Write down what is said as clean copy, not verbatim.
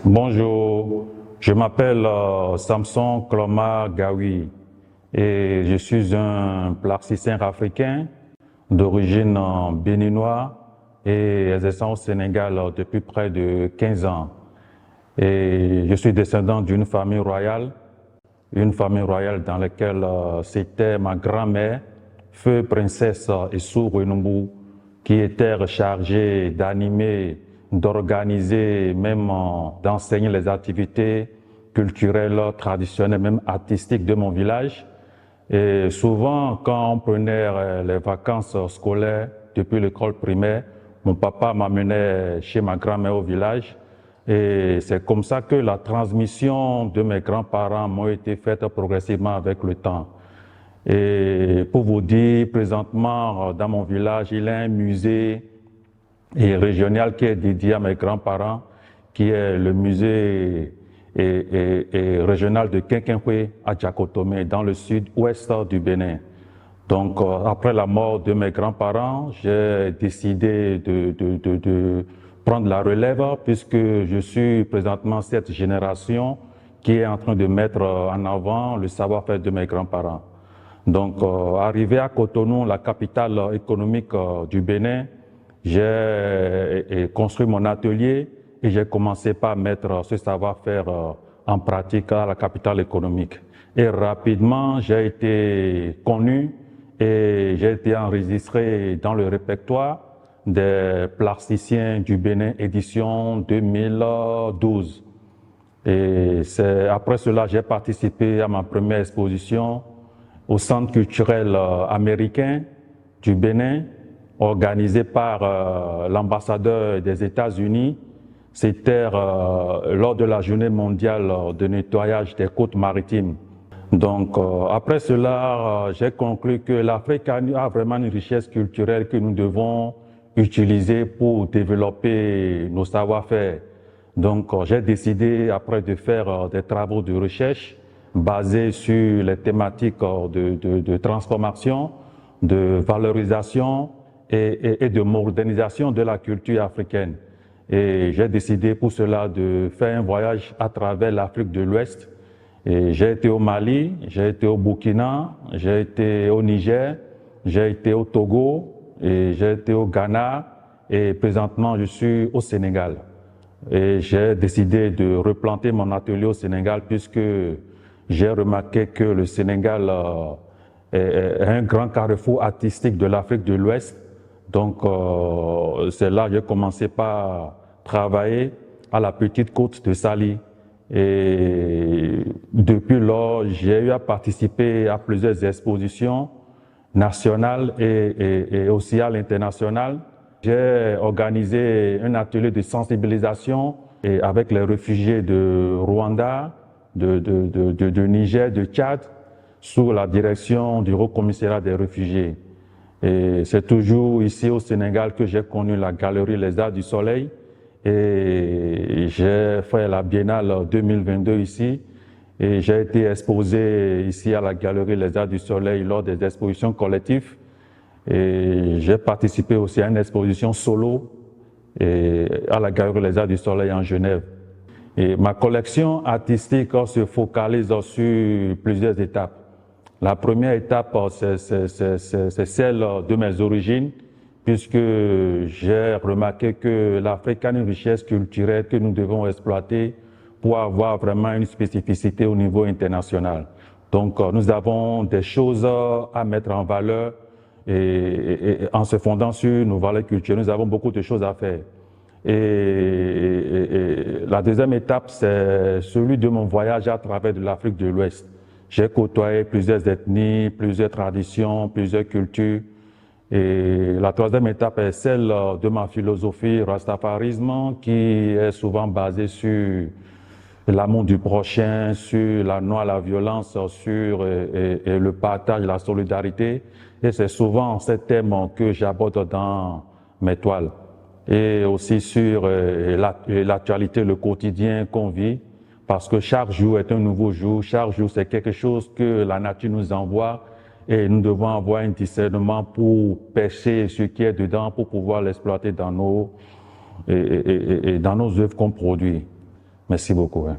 Bonjour, je m'appelle Samson Kloma Gawi et je suis un plasticien africain d'origine béninois et exerçant au Sénégal depuis près de 15 ans. Et je suis descendant d'une famille royale dans laquelle c'était ma grand-mère, feu princesse Issou Renumbu, qui était rechargée d'animer, d'organiser, même d'enseigner les activités culturelles, traditionnelles, même artistiques de mon village. Et souvent, quand on prenait les vacances scolaires depuis l'école primaire, mon papa m'amenait chez ma grand-mère au village. Et c'est comme ça que la transmission de mes grands-parents m'a été faite progressivement avec le temps. Et pour vous dire, présentement, dans mon village, il y a un musée régional qui est dédié à mes grands-parents, qui est le musée régional de Kinkinkwé à Djakotomé, dans le sud-ouest du Bénin. Donc, après la mort de mes grands-parents, j'ai décidé de prendre la relève puisque je suis présentement cette génération qui est en train de mettre en avant le savoir-faire de mes grands-parents. Donc, arrivé à Cotonou, la capitale économique du Bénin, j'ai construit mon atelier et j'ai commencé par mettre ce savoir-faire en pratique à la capitale économique. Et rapidement, j'ai été connu et j'ai été enregistré dans le répertoire des plasticiens du Bénin édition 2012. Et après cela, j'ai participé à ma première exposition au Centre culturel américain du Bénin, organisé par l'ambassadeur des États-Unis. C'était lors de la journée mondiale de nettoyage des côtes maritimes. Donc, après cela, j'ai conclu que l'Afrique a vraiment une richesse culturelle que nous devons utiliser pour développer nos savoir-faire. Donc, j'ai décidé, après de faire des travaux de recherche basés sur les thématiques de transformation, de valorisation et de modernisation de la culture africaine. Et j'ai décidé pour cela de faire un voyage à travers l'Afrique de l'Ouest. Et j'ai été au Mali, j'ai été au Burkina, j'ai été au Niger, j'ai été au Togo, et j'ai été au Ghana et présentement je suis au Sénégal. Et j'ai décidé de replanter mon atelier au Sénégal puisque j'ai remarqué que le Sénégal est un grand carrefour artistique de l'Afrique de l'Ouest. Donc c'est là que j'ai commencé par travailler à la petite côte de Saly. Et depuis lors, j'ai eu à participer à plusieurs expositions nationales et aussi à l'international. J'ai organisé un atelier de sensibilisation avec les réfugiés de Rwanda, de Niger, de Tchad, sous la direction du Haut Commissariat des réfugiés. Et c'est toujours ici au Sénégal que j'ai connu la galerie Les Arts du Soleil. Et j'ai fait la Biennale 2022 ici et j'ai été exposé ici à la Galerie Les Arts du Soleil lors des expositions collectives et j'ai participé aussi à une exposition solo à la Galerie Les Arts du Soleil en Genève. Et ma collection artistique se focalise sur plusieurs étapes. La première étape, c'est celle de mes origines, puisque j'ai remarqué que l'Afrique a une richesse culturelle que nous devons exploiter pour avoir vraiment une spécificité au niveau international. Donc, nous avons des choses à mettre en valeur et en se fondant sur nos valeurs culturelles, nous avons beaucoup de choses à faire. Et la deuxième étape, c'est celui de mon voyage à travers de l'Afrique de l'Ouest. J'ai côtoyé plusieurs ethnies, plusieurs traditions, plusieurs cultures. Et la troisième étape est celle de ma philosophie rastafarisme qui est souvent basée sur l'amour du prochain, sur la non à la violence, sur le partage, la solidarité. Et c'est souvent ces thèmes que j'aborde dans mes toiles. Et aussi sur l'actualité, le quotidien qu'on vit, parce que chaque jour est un nouveau jour, chaque jour c'est quelque chose que la nature nous envoie et nous devons avoir un discernement pour pêcher ce qui est dedans, pour pouvoir l'exploiter dans nos œuvres qu'on produit. Merci beaucoup. Hein.